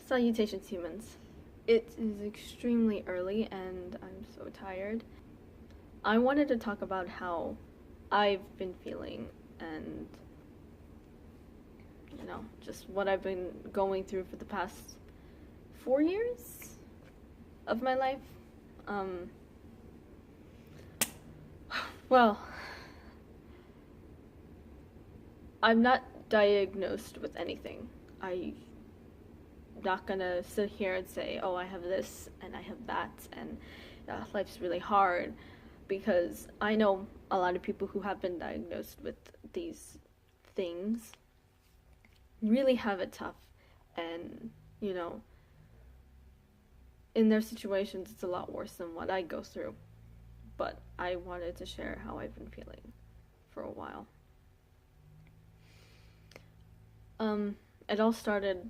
Salutations, humans. It is extremely early and I'm so tired. I wanted to talk about how I've been feeling and, just what I've been going through for the past 4 years of my life. Well, I'm not diagnosed with anything. I'm not gonna sit here and say, oh, I have this and I have that and life's really hard, because I know a lot of people who have been diagnosed with these things really have it tough, and in their situations it's a lot worse than what I go through. But I wanted to share how I've been feeling for a while. It all started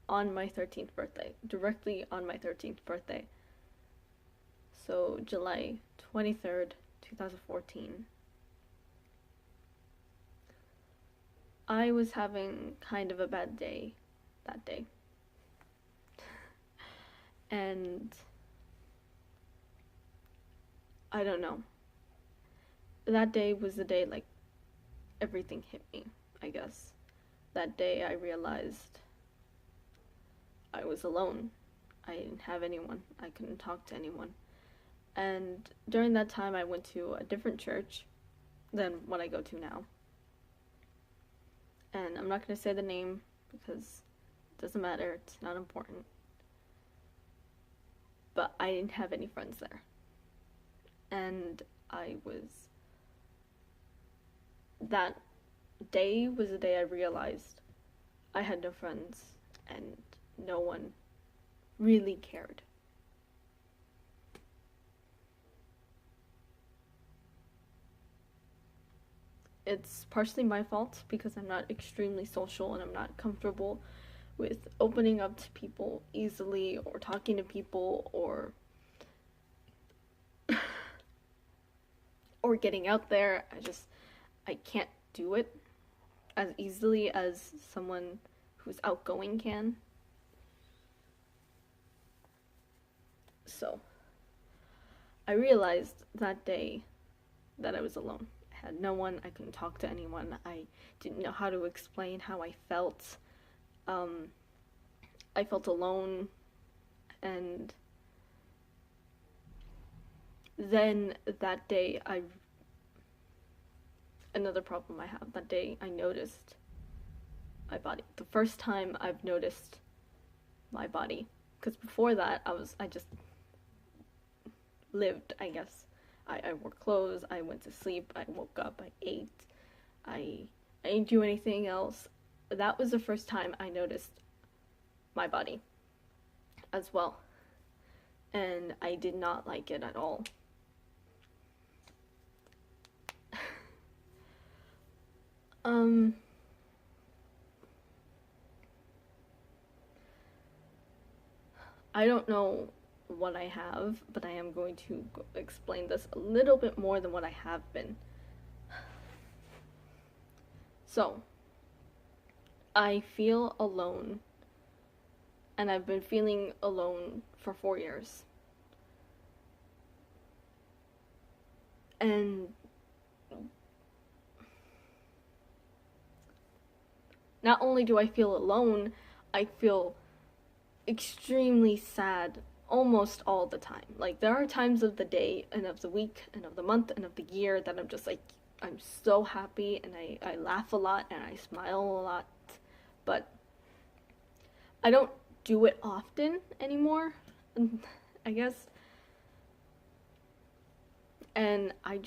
on my 13th birthday, directly on my 13th birthday. So July 23rd, 2014. I was having kind of a bad day that day. And I don't know. That day was the day everything hit me, I guess. That day I realized I was alone. I didn't have anyone. I couldn't talk to anyone. And during that time I went to a different church than what I go to now. And I'm not going to say the name because it doesn't matter, it's not important. But I didn't have any friends there. And that day was the day I realized I had no friends and no one really cared. It's partially my fault because I'm not extremely social and I'm not comfortable with opening up to people easily or talking to people or getting out there. I can't do it as easily as someone who's outgoing can. So I realized that day that I was alone. I had no one. I couldn't talk to anyone. I didn't know how to explain how I felt. I felt alone, and then that day another problem I have, that day I noticed my body. The first time I've noticed my body, because before that I just lived, I guess. I wore clothes, I went to sleep, I woke up, I ate, I didn't do anything else. That was the first time I noticed my body as well, and I did not like it at all. I don't know what I have, but I am going to explain this a little bit more than what I have been. So, I feel alone, and I've been feeling alone for 4 years. And not only do I feel alone, I feel extremely sad almost all the time. There are times of the day and of the week and of the month and of the year that I'm just I'm so happy and I laugh a lot and I smile a lot, but I don't do it often anymore, I guess. And I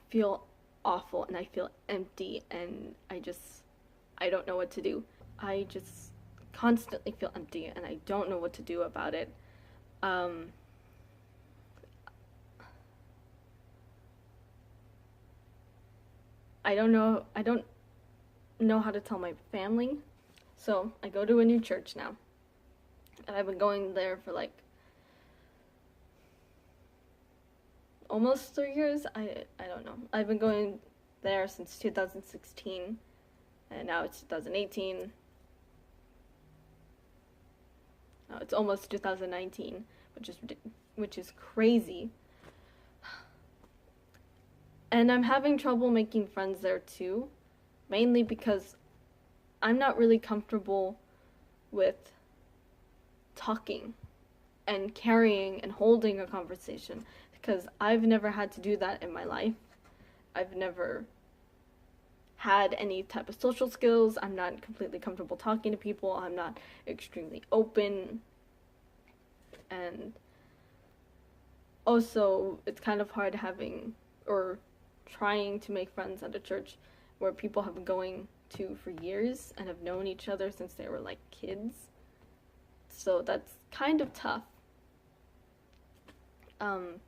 feel awful and I feel empty and I don't know what to do. I just constantly feel empty and I don't know what to do about it. I don't know how to tell my family. So I go to a new church now. And I've been going there for almost 3 years. I don't know. I've been going there since 2016 and now it's 2018. Now it's almost 2019, which is crazy. And I'm having trouble making friends there too, mainly because I'm not really comfortable with talking and carrying and holding a conversation, because I've never had to do that in my life. I've never had any type of social skills. I'm not completely comfortable talking to people. I'm not extremely open. And also, it's kind of hard having or trying to make friends at a church where people have been going to for years and have known each other since they were like kids. So that's kind of tough. 10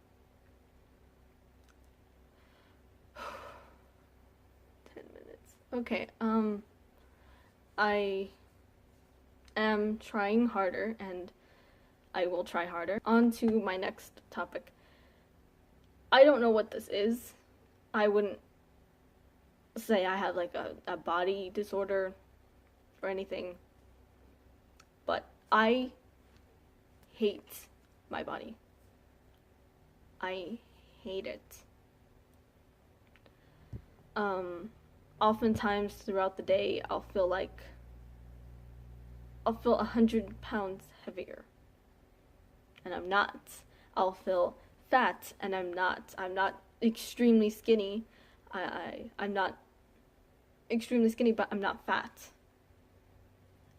minutes. Okay, I am trying harder, and I will try harder. On to my next topic. I don't know what this is. I wouldn't say I have like a body disorder or anything, but I hate my body. I hate it. Oftentimes throughout the day, I'll feel 100 pounds heavier, and I'm not. I'll feel fat, and I'm not. I'm not extremely skinny. I'm not extremely skinny, but I'm not fat.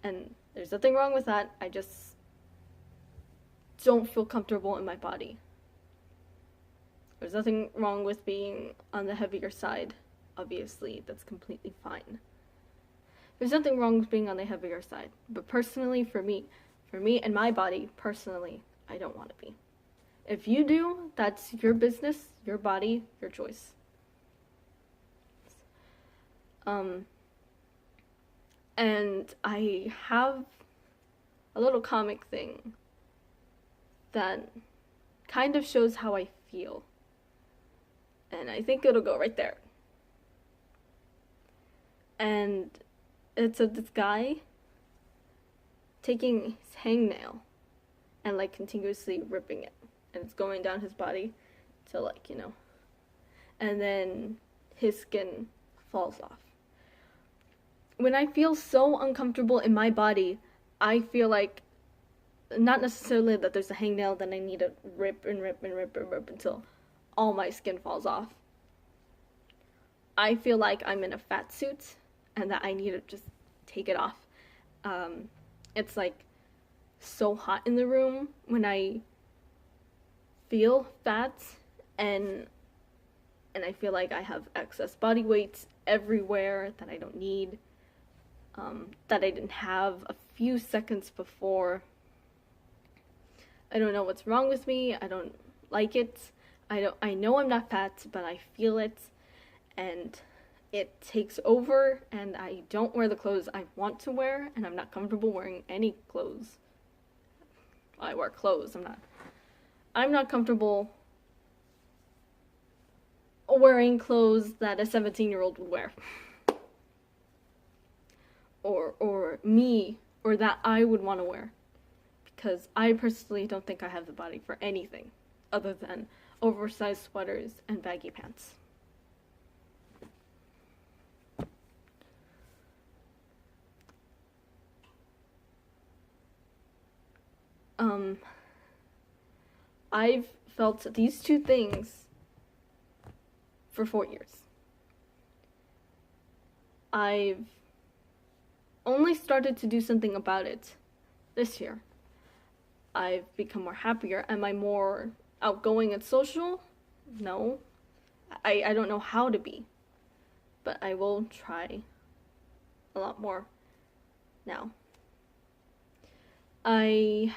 And there's nothing wrong with that. I just don't feel comfortable in my body. There's nothing wrong with being on the heavier side. Obviously, that's completely fine. There's nothing wrong with being on the heavier side. But personally, for me and my body, personally, I don't want to be. If you do, that's your business, your body, your choice. And I have a little comic thing that kind of shows how I feel. And I think it'll go right there. And it's of this guy taking his hangnail and like continuously ripping it. And it's going down his body to like, and then his skin falls off. When I feel so uncomfortable in my body, I feel like, not necessarily that there's a hangnail that I need to rip and rip and rip and rip until all my skin falls off. I feel like I'm in a fat suit and that I need to just take it off. It's like so hot in the room when I feel fat, and I feel like I have excess body weight everywhere that I don't need, that I didn't have a few seconds before. I don't know what's wrong with me. I don't like it. I know I'm not fat, but I feel it, and it takes over, and I don't wear the clothes I want to wear, and I'm not comfortable wearing any clothes. I wear clothes. I'm not comfortable wearing clothes that a 17-year-old would wear. Or me, or that I would want to wear. Because I personally don't think I have the body for anything other than oversized sweaters and baggy pants. I've felt these two things for 4 years. I've only started to do something about it this year. I've become more happier. Am I more outgoing and social? No. I don't know how to be. But I will try a lot more now. I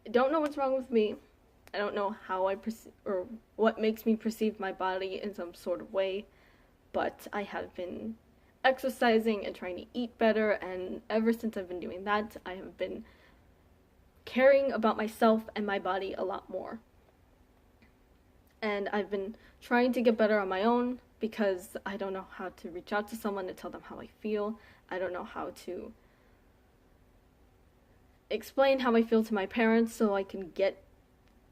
don't know what's wrong with me. I don't know how I perceive, or what makes me perceive my body in some sort of way, but I have been exercising and trying to eat better, and ever since I've been doing that, I have been caring about myself and my body a lot more. And I've been trying to get better on my own because I don't know how to reach out to someone to tell them how I feel. I don't know how to explain how I feel to my parents so I can get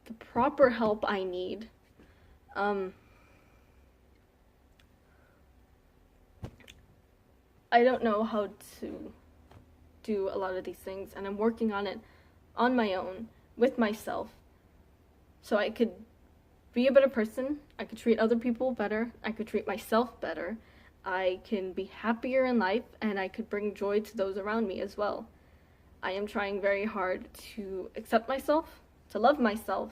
the proper help I need. I don't know how to do a lot of these things, and I'm working on it on my own with myself so I could be a better person. I could treat other people better. I could treat myself better. I can be happier in life, and I could bring joy to those around me as well. I am trying very hard to accept myself, to love myself,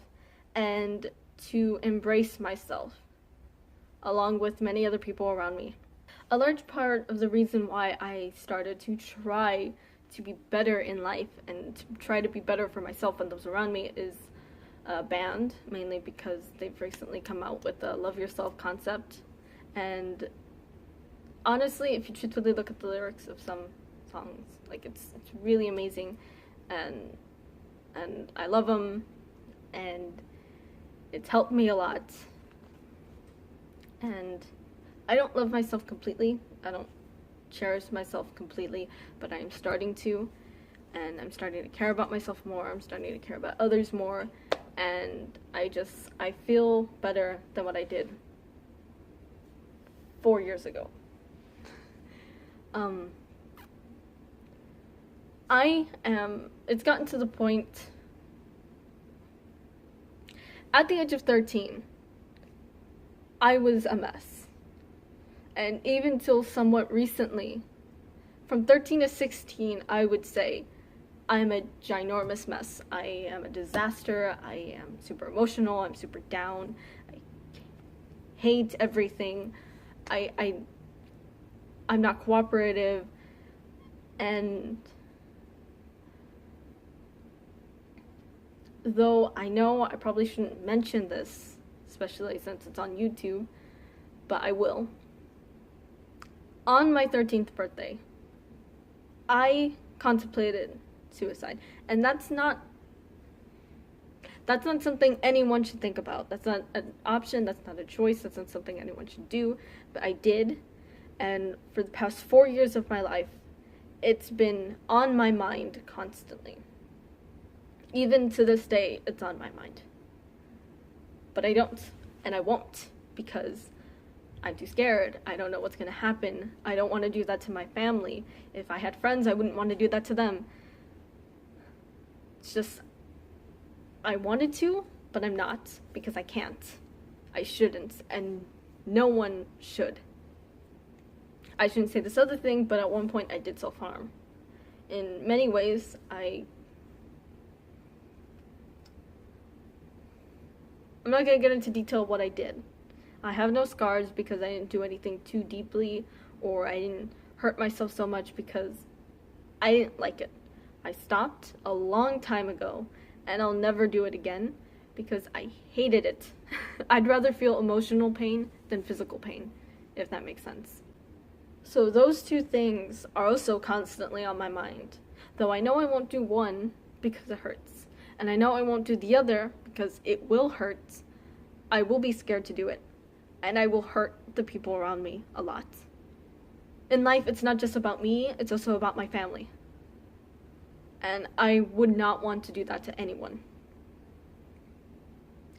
and to embrace myself, along with many other people around me. A large part of the reason why I started to try to be better in life and to try to be better for myself and those around me is a band, mainly because they've recently come out with the Love Yourself concept. And honestly, if you truthfully look at the lyrics of some songs, like it's really amazing, and I love them, and it's helped me a lot. And I don't love myself completely. I don't cherish myself completely, but I'm starting to, and I'm starting to care about myself more. I'm starting to care about others more, and I feel better than what I did 4 years ago. It's gotten to the point, at the age of 13, I was a mess. And even till somewhat recently, from 13 to 16, I would say I'm a ginormous mess. I am a disaster. I am super emotional. I'm super down. I hate everything. I'm not cooperative. And though I know I probably shouldn't mention this, especially since it's on YouTube, but I will. On my 13th birthday, I contemplated suicide. And that's not something anyone should think about. That's not an option, that's not a choice, that's not something anyone should do. But I did, and for the past 4 years of my life, it's been on my mind constantly. Even to this day, it's on my mind. But I don't, and I won't, because I'm too scared. I don't know what's going to happen. I don't want to do that to my family. If I had friends, I wouldn't want to do that to them. It's just, I wanted to, but I'm not, because I can't. I shouldn't, and no one should. I shouldn't say this other thing, but at one point I did self-harm. In many ways, I'm not going to get into detail what I did. I have no scars because I didn't do anything too deeply, or I didn't hurt myself so much because I didn't like it. I stopped a long time ago, and I'll never do it again because I hated it. I'd rather feel emotional pain than physical pain, if that makes sense. So those two things are also constantly on my mind, though I know I won't do one because it hurts, and I know I won't do the other because it will hurt. I will be scared to do it, and I will hurt the people around me a lot. In life, it's not just about me, it's also about my family. And I would not want to do that to anyone.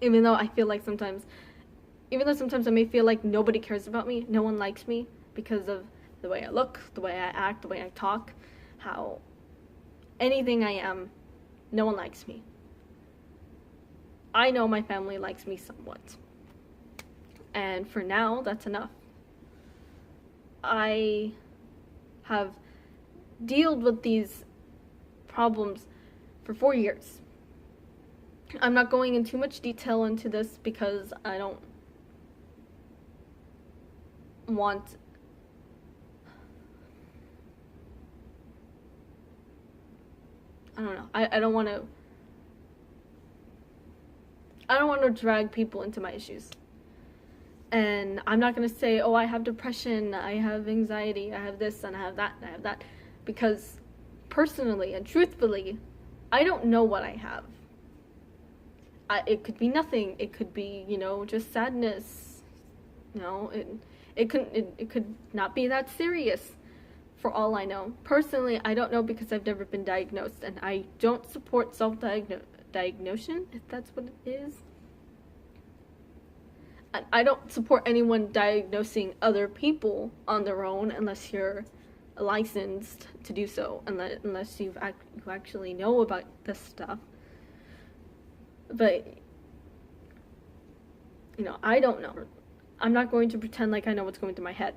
Even though sometimes I may feel like nobody cares about me, no one likes me, because of the way I look, the way I act, the way I talk, how anything I am, no one likes me. I know my family likes me somewhat. And for now, that's enough. I have dealt with these problems for 4 years. I'm not going in too much detail into this because I don't want I don't want to drag people into my issues. And I'm not going to say, oh, I have depression, I have anxiety, I have this, and I have that, and I have that. Because personally and truthfully, I don't know what I have. It could be nothing. It could be, just sadness. It could not be that serious. for all I know. Personally, I don't know because I've never been diagnosed, and I don't support self-diagnosis, if that's what it is. I don't support anyone diagnosing other people on their own unless you're licensed to do so, unless you actually know about this stuff. But, you know, I don't know. I'm not going to pretend like I know what's going through my head.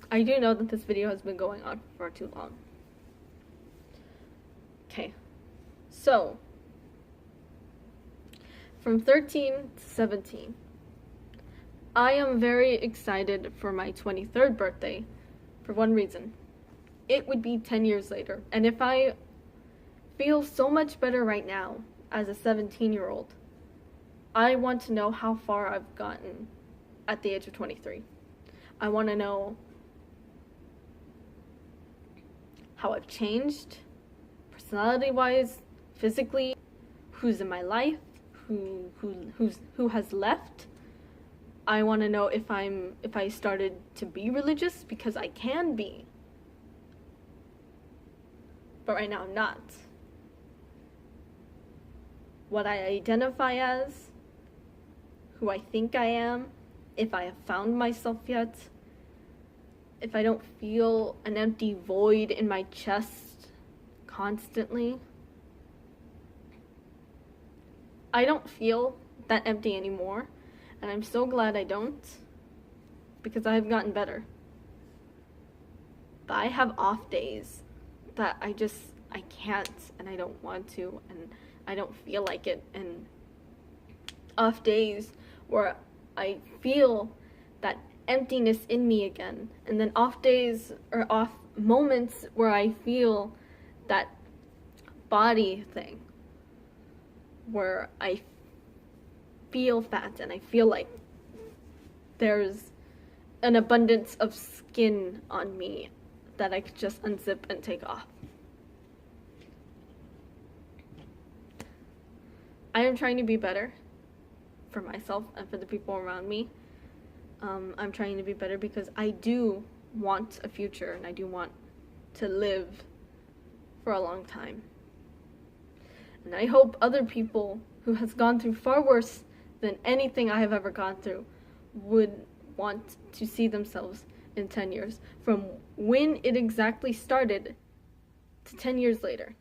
I do know that this video has been going on for too long. Okay, so from 13 to 17, I am very excited for my 23rd birthday for one reason. It would be 10 years later, and if I feel so much better right now as a 17-year-old, I want to know how far I've gotten at the age of 23. I want to know how I've changed, personality-wise, physically, who's in my life, who has left. I want to know if I started to be religious, because I can be, but right now I'm not. What I identify as, who I think I am, if I have found myself yet, if I don't feel an empty void in my chest constantly. I don't feel that empty anymore, and I'm so glad I don't, because I have gotten better. But I have off days that I can't, and I don't want to, and I don't feel like it, and off days where I feel that emptiness in me again, and then off days or off moments where I feel that body thing, where I feel fat and I feel like there's an abundance of skin on me that I could just unzip and take off. I am trying to be better for myself and for the people around me. I'm trying to be better because I do want a future, and I do want to live for a long time. And I hope other people who has gone through far worse than anything I have ever gone through would want to see themselves in 10 years, from when it exactly started to 10 years later,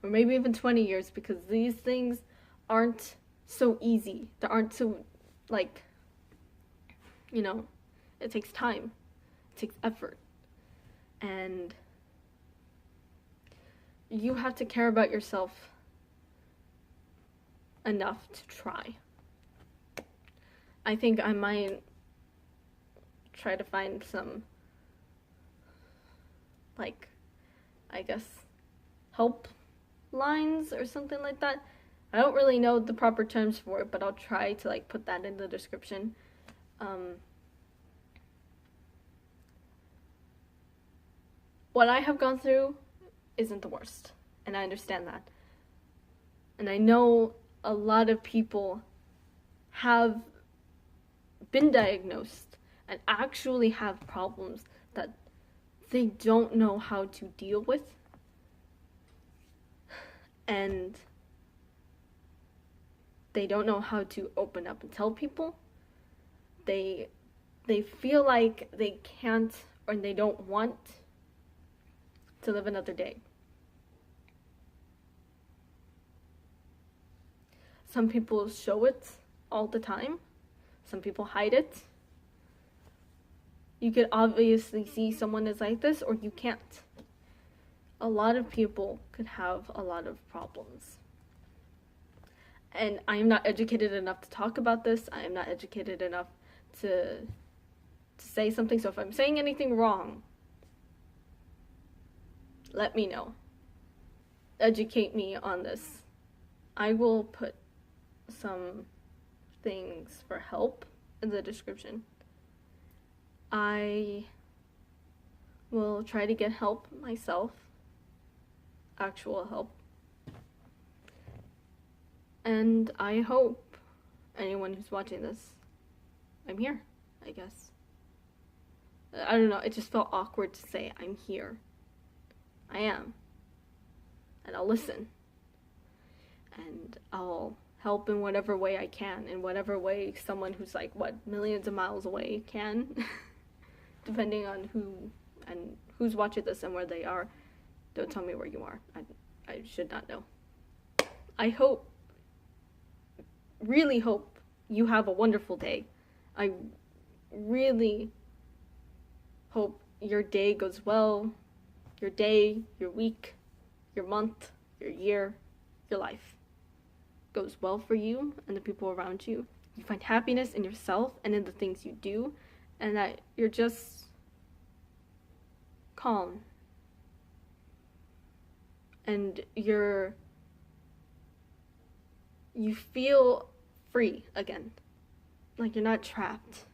or maybe even 20 years, because these things aren't so easy. They aren't so, like, you know, it takes time, it takes effort, and you have to care about yourself enough to try. I think I might try to find some, like, I guess, help lines or something like that. I don't really know the proper terms for it, but I'll try to, like, put that in the description. What I have gone through isn't the worst, and I understand that. And I know a lot of people have been diagnosed and actually have problems that they don't know how to deal with. And they don't know how to open up and tell people. They feel like they can't, or they don't want to live another day. Some people show it all the time. Some people hide it. You could obviously see someone is like this, or you can't. A lot of people could have a lot of problems. And I am not educated enough to talk about this. I am not educated enough to say something. So if I'm saying anything wrong, let me know. Educate me on this. I will put some things for help in the description. I will try to get help myself, actual help. And I hope anyone who's watching this, I'm here, I guess. I don't know, it just felt awkward to say I'm here. I am. And I'll listen. And I'll help in whatever way I can, in whatever way someone who's like, millions of miles away can, depending on who's watching this and where they are. Don't tell me where you are. I should not know. I really hope you have a wonderful day. I really hope your day goes well. Your day, your week, your month, your year, your life goes well for you and the people around you. You find happiness in yourself and in the things you do, and that you're just calm. And you feel free again. Like you're not trapped.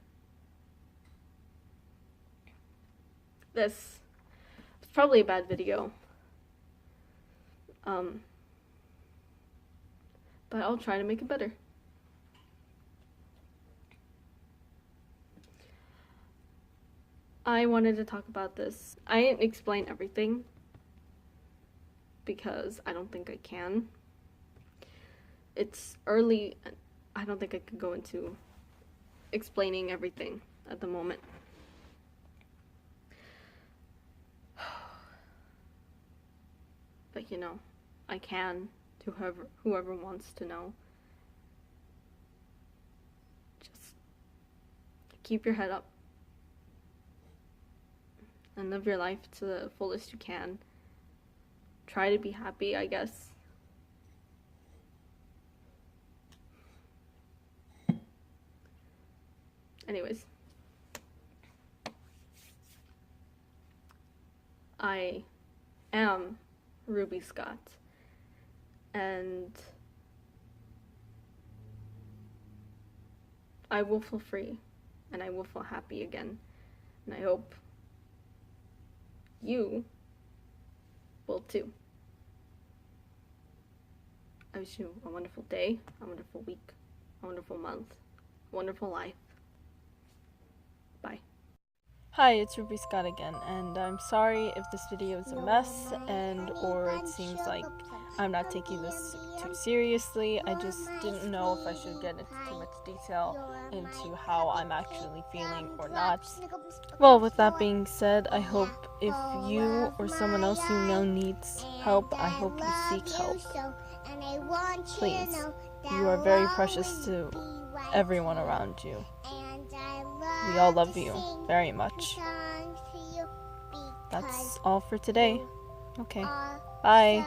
This is probably a bad video. But I'll try to make it better. I wanted to talk about this. I didn't explain everything because I don't think I can. It's early, and I don't think I could go into explaining everything at the moment. But you know, I can to whoever wants to know. Just keep your head up and live your life to the fullest you can. Try to be happy, I guess. Anyways, I am Ruby Scott, and I will feel free, and I will feel happy again, and I hope you will too. I wish you a wonderful day, a wonderful week, a wonderful month, a wonderful life. Bye. Hi, it's Ruby Scott again, and I'm sorry if this video is a mess or it seems like I'm not taking this too seriously. I just didn't know if I should get into too much detail into how I'm actually feeling or not. Well, with that being said, I hope if you or someone else you know needs help, I hope you seek help. Please, you are very precious to everyone around you. We all love you very much. That's all for today. Okay, bye.